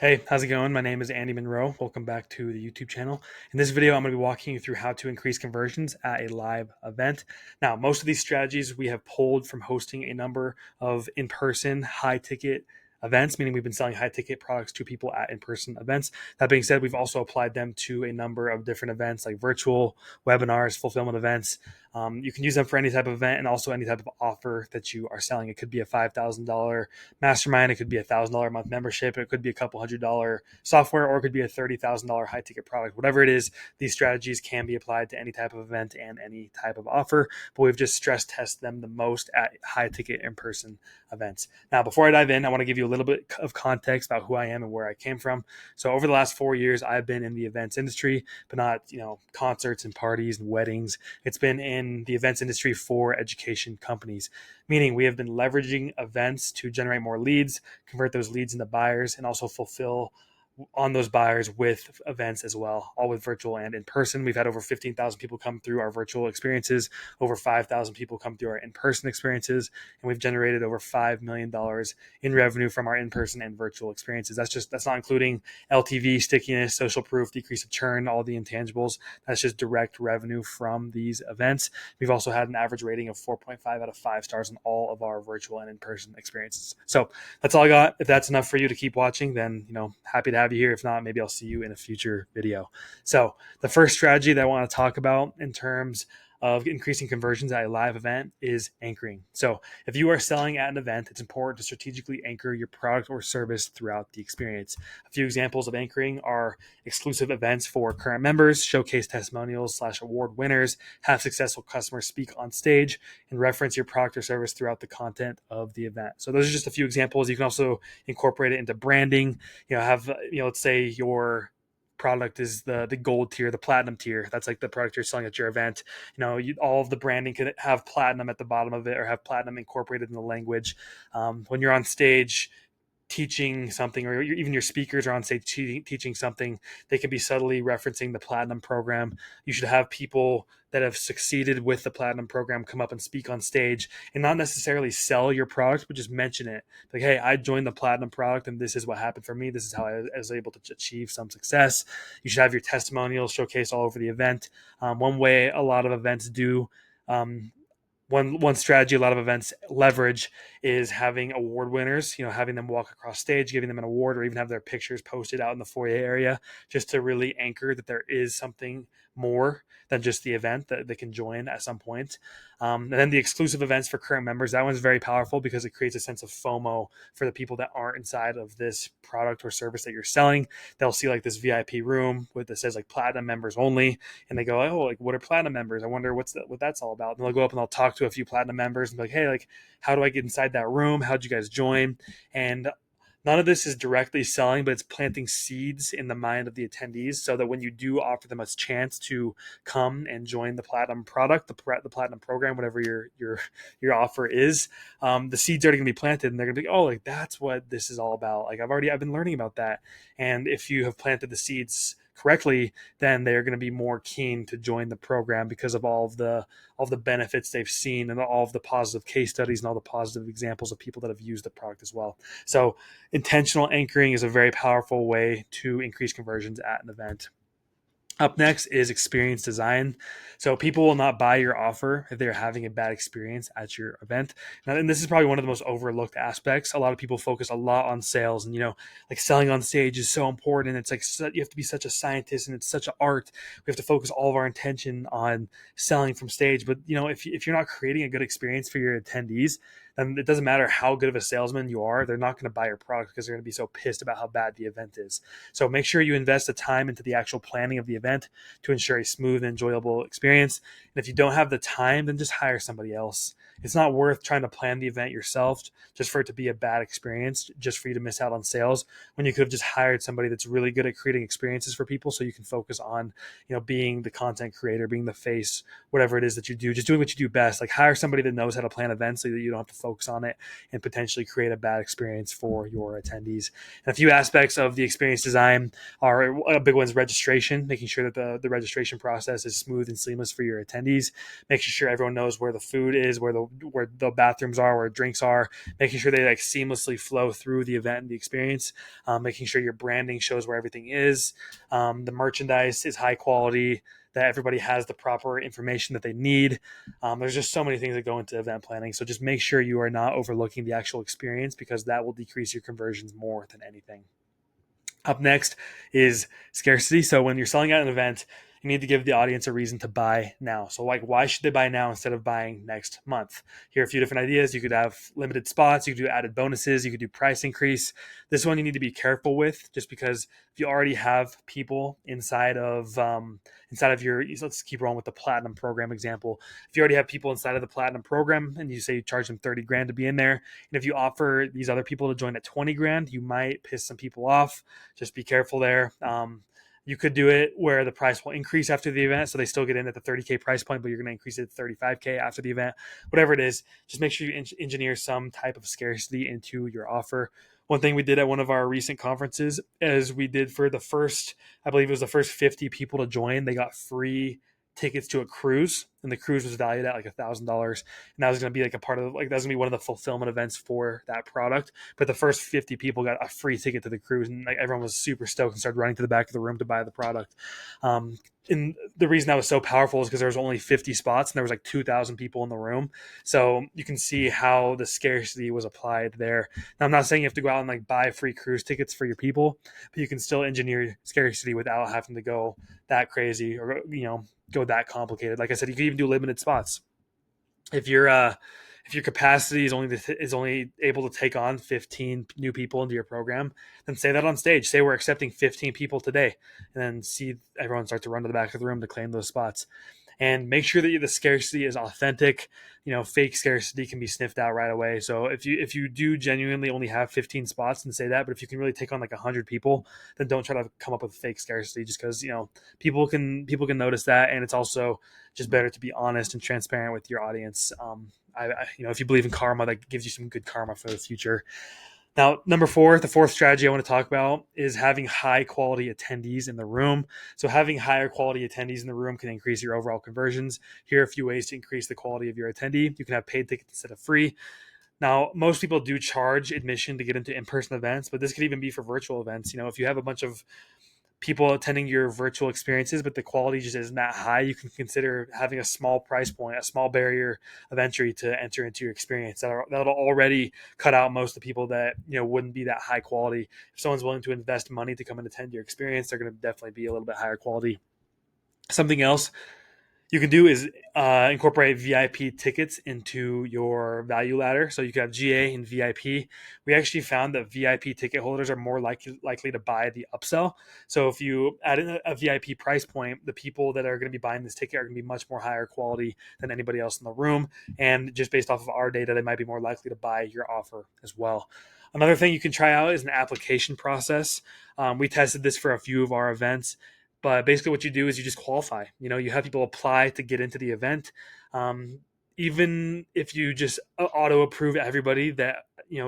Hey, how's it going? My name is Andy Monroe. Welcome back to the YouTube channel. In this video, I'm going to be walking you through how to increase conversions at a live event. Now, most of these strategies we have pulled from hosting a number of in-person high-ticket events, meaning we've been selling high-ticket products to people at in-person events. That being said, we've also applied them to a number of different events like virtual webinars, fulfillment events. You can use them for any type of event and also any type of offer that you are selling. It could be a $5,000 mastermind. It could be $1,000 a month membership. It could be a couple $100 software, or it could be a $30,000 high ticket product. Whatever it is, these strategies can be applied to any type of event and any type of offer. But we've just stress tested them the most at high ticket in person events. Now, before I dive in, I want to give you a little bit of context about who I am and where I came from. So over the last 4 years, I've been in the events industry, but not concerts and parties and weddings. It's been in the events industry for education companies, meaning we have been leveraging events to generate more leads, convert those leads into buyers, and also fulfill on those buyers with events as well, all with virtual and in person. We've had over 15,000 people come through our virtual experiences, over 5,000 people come through our in person experiences, and we've generated over $5 million in revenue from our in person and virtual experiences. That's not including LTV, stickiness, social proof, decrease of churn, all the intangibles. That's just direct revenue from these events. We've also had an average rating of 4.5 out of 5 stars in all of our virtual and in person experiences. So that's all I got. If that's enough for you to keep watching, then happy to have you here. If not, maybe I'll see you in a future video. So the first strategy that I want to talk about in terms of increasing conversions at a live event is anchoring. So if you are selling at an event, it's important to strategically anchor your product or service throughout the experience. A few examples of anchoring are exclusive events for current members, showcase testimonials / award winners, have successful customers speak on stage, and reference your product or service throughout the content of the event. So those are just a few examples. You can also incorporate it into branding. Let's say your product is the gold tier, the platinum tier. That's like the product you're selling at your event. All of the branding could have platinum at the bottom of it or have platinum incorporated in the language. When you're on stage teaching something, or even your speakers are on stage teaching something, they can be subtly referencing the platinum program. You should have people that have succeeded with the platinum program come up and speak on stage and not necessarily sell your product, but just mention it. Like, hey, I joined the platinum product and this is what happened for me. This is how I was able to achieve some success. You should have your testimonials showcased all over the event. One way a lot of events do um, one strategy a lot of events leverage is having award winners, having them walk across stage, giving them an award, or even have their pictures posted out in the foyer area, just to really anchor that there is something more than just the event that they can join at some point. And then the exclusive events for current members, that one's very powerful because it creates a sense of FOMO for the people that aren't inside of this product or service that you're selling. They'll see like this VIP room that says like platinum members only, and they go, oh, like, what are platinum members? I wonder what that's all about. And they'll go up and they'll talk to a few platinum members and be like, hey, like, how do I get inside that room? How'd you guys join? And none of this is directly selling, but it's planting seeds in the mind of the attendees so that when you do offer them a chance to come and join the platinum product, the platinum program, whatever your offer is, the seeds are going to be planted, and they're going to be, oh, like, that's what this is all about. Like, I've been learning about that. And if you have planted the seeds correctly, then they're going to be more keen to join the program because of all of the benefits they've seen and all of the positive case studies and all the positive examples of people that have used the product as well. So intentional anchoring is a very powerful way to increase conversions at an event. Up next is experience design. So people will not buy your offer if they're having a bad experience at your event. Now, and this is probably one of the most overlooked aspects. A lot of people focus a lot on sales, and like, selling on stage is so important. It's like you have to be such a scientist, and it's such an art. We have to focus all of our attention on selling from stage. But if you're not creating a good experience for your attendees, then it doesn't matter how good of a salesman you are. They're not going to buy your product because they're going to be so pissed about how bad the event is. So make sure you invest the time into the actual planning of the event to ensure a smooth and enjoyable experience. And if you don't have the time, then just hire somebody else. It's not worth trying to plan the event yourself just for it to be a bad experience, just for you to miss out on sales, when you could have just hired somebody that's really good at creating experiences for people so you can focus on, being the content creator, being the face, whatever it is that you do, just doing what you do best. Like, hire somebody that knows how to plan events so that you don't have to focus on it and potentially create a bad experience for your attendees. And a few aspects of the experience design are a big one is registration, making sure that the registration process is smooth and seamless for your attendees, making sure everyone knows where the food is, where the bathrooms are, where drinks are, making sure they like seamlessly flow through the event and the experience, making sure your branding shows where everything is, the merchandise is high quality, that everybody has the proper information that they need. There's just so many things that go into event planning. So just make sure you are not overlooking the actual experience, because that will decrease your conversions more than anything. Up next is scarcity. So when you're selling out an event, you need to give the audience a reason to buy now. So like, why should they buy now instead of buying next month? Here are a few different ideas. You could have limited spots. You could do added bonuses. You could do price increase. This one you need to be careful with, just because if you already have people inside of your, let's keep rolling with the platinum program example. If you already have people inside of the platinum program and you say you charge them 30 grand to be in there, and if you offer these other people to join at 20 grand, you might piss some people off. Just be careful there. You could do it where the price will increase after the event, so they still get in at the 30K price point, but you're going to increase it to 35K after the event. Whatever it is, just make sure you engineer some type of scarcity into your offer. One thing we did at one of our recent conferences is we did for the first, I believe it was the first 50 people to join, they got free tickets to a cruise, and the cruise was valued at like $1,000, and that was going to be like a part of, like, that was going to be one of the fulfillment events for that product. But the first 50 people got a free ticket to the cruise, and like everyone was super stoked and started running to the back of the room to buy the product. And the reason that was so powerful is because there was only 50 spots and there was like 2,000 people in the room. So you can see how the scarcity was applied there. Now, I'm not saying you have to go out and like buy free cruise tickets for your people, but you can still engineer scarcity without having to go that crazy or, go that complicated. Like I said, you can even do limited spots. If your capacity is only able to take on 15 new people into your program, then say that on stage. Say we're accepting 15 people today, and then see everyone start to run to the back of the room to claim those spots. And make sure that the scarcity is authentic. Fake scarcity can be sniffed out right away. So if you do genuinely only have 15 spots, and say that, but if you can really take on like 100 people, then don't try to come up with fake scarcity, just because people can notice that, and it's also just better to be honest and transparent with your audience. If you believe in karma, that gives you some good karma for the future. Now, number 4, the fourth strategy I want to talk about is having high quality attendees in the room. So having higher quality attendees in the room can increase your overall conversions. Here are a few ways to increase the quality of your attendee. You can have paid tickets instead of free. Now, most people do charge admission to get into in-person events, but this could even be for virtual events. If you have a bunch of people attending your virtual experiences, but the quality just isn't that high, you can consider having a small price point, a small barrier of entry to enter into your experience. That'll already cut out most of the people that wouldn't be that high quality. If someone's willing to invest money to come and attend your experience, they're going to definitely be a little bit higher quality. Something else you can do is incorporate VIP tickets into your value ladder. So you could have GA and VIP. We actually found that VIP ticket holders are more likely to buy the upsell. So if you add in a VIP price point, the people that are going to be buying this ticket are going to be much more higher quality than anybody else in the room. And just based off of our data, they might be more likely to buy your offer as well. Another thing you can try out is an application process. We tested this for a few of our events. But basically what you do is you just qualify. You have people apply to get into the event. Even if you just auto approve everybody that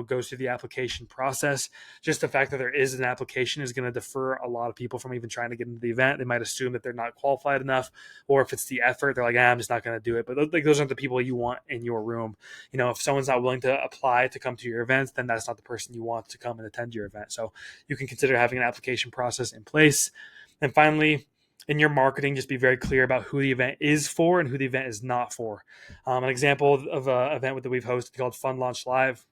goes through the application process, just the fact that there is an application is going to defer a lot of people from even trying to get into the event. They might assume that they're not qualified enough, or if it's the effort, they're like, I'm just not going to do it. But those aren't the people you want in your room. If someone's not willing to apply to come to your events, then that's not the person you want to come and attend your event. So you can consider having an application process in place. And finally, in your marketing, just be very clear about who the event is for and who the event is not for. An example of an event that we've hosted called Fund Launch Live.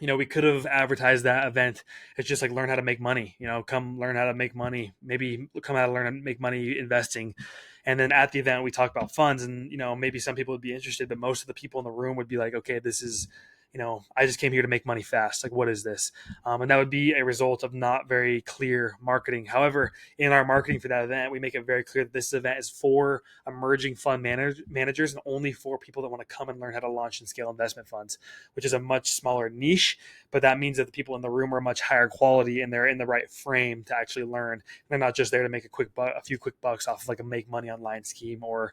We could have advertised that event. It's just like, learn how to make money, come learn how to make money, maybe come out to learn how to make money investing. And then at the event, we talk about funds, and, maybe some people would be interested, but most of the people in the room would be like, okay, this is, I just came here to make money fast. Like, what is this? And that would be a result of not very clear marketing. However, in our marketing for that event, we make it very clear that this event is for emerging fund managers and only for people that want to come and learn how to launch and scale investment funds, which is a much smaller niche. But that means that the people in the room are much higher quality and they're in the right frame to actually learn. They're not just there to make a few quick bucks off of like a make money online scheme or,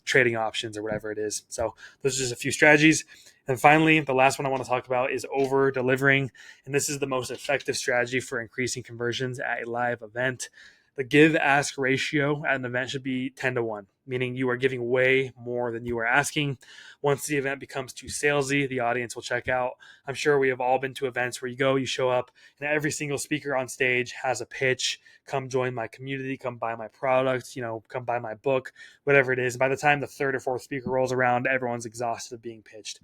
trading options or whatever it is. So those are just a few strategies. And finally, the last one I want to talk about is over delivering. And this is the most effective strategy for increasing conversions at a live event. The give ask ratio at an event should be 10 to 1, meaning you are giving way more than you are asking. Once the event becomes too salesy, the audience will check out. I'm sure we have all been to events where you go, you show up, and every single speaker on stage has a pitch. Come join my community, come buy my product, come buy my book, whatever it is. By the time the third or fourth speaker rolls around, everyone's exhausted of being pitched.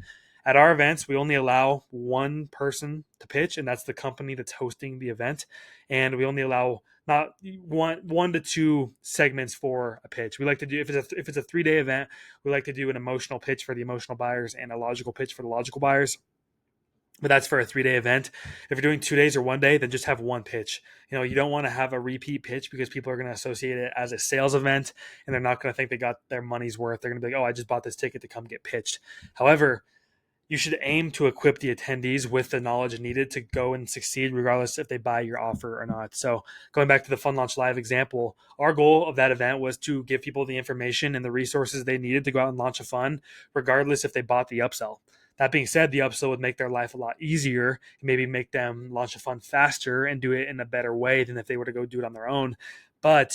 At our events, we only allow one person to pitch, and that's the company that's hosting the event. And we only allow not one to two segments for a pitch. We like to do, if it's a 3-day event, we like to do an emotional pitch for the emotional buyers and a logical pitch for the logical buyers. But that's for a 3-day event. If you're doing 2 days or 1 day, then just have one pitch. You don't want to have a repeat pitch because people are going to associate it as a sales event and they're not going to think they got their money's worth. They're going to be like, oh, I just bought this ticket to come get pitched. However, you should aim to equip the attendees with the knowledge needed to go and succeed, regardless if they buy your offer or not. So, going back to the Fun Launch Live example, our goal of that event was to give people the information and the resources they needed to go out and launch a fund, regardless if they bought the upsell. That being said, the upsell would make their life a lot easier and maybe make them launch a fund faster and do it in a better way than if they were to go do it on their own. But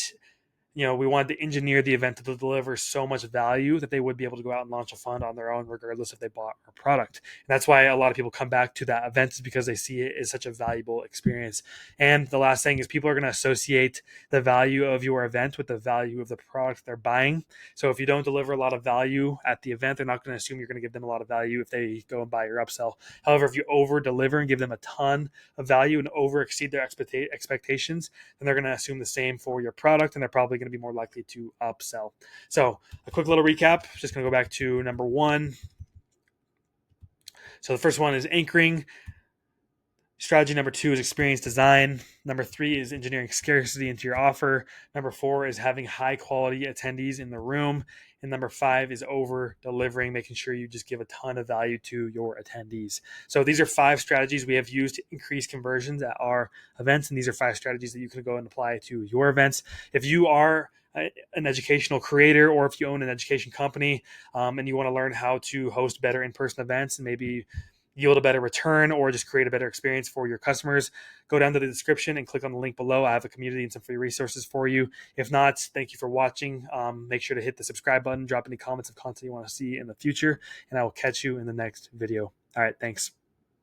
we wanted to engineer the event to deliver so much value that they would be able to go out and launch a fund on their own, regardless if they bought our product. And that's why a lot of people come back to that event, is because they see it as such a valuable experience. And the last thing is, people are going to associate the value of your event with the value of the product they're buying. So if you don't deliver a lot of value at the event, they're not going to assume you're going to give them a lot of value if they go and buy your upsell. However, if you over deliver and give them a ton of value and over exceed their expectations, then they're going to assume the same for your product, and they're probably going to be more likely to upsell. So a quick little recap, just going to go back to number 1. So the first one is anchoring. Strategy number 2 is experience design. Number 3 is engineering scarcity into your offer. Number 4 is having high quality attendees in the room. And number 5 is over delivering, making sure you just give a ton of value to your attendees. So these are 5 strategies we have used to increase conversions at our events. And these are 5 strategies that you can go and apply to your events. If you are an educational creator, or if you own an education company and you want to learn how to host better in-person events and maybe yield a better return or just create a better experience for your customers, go down to the description and click on the link below. I have a community and some free resources for you. If not, thank you for watching. Make sure to hit the subscribe button, drop any comments of content you want to see in the future, and I will catch you in the next video. All right, thanks.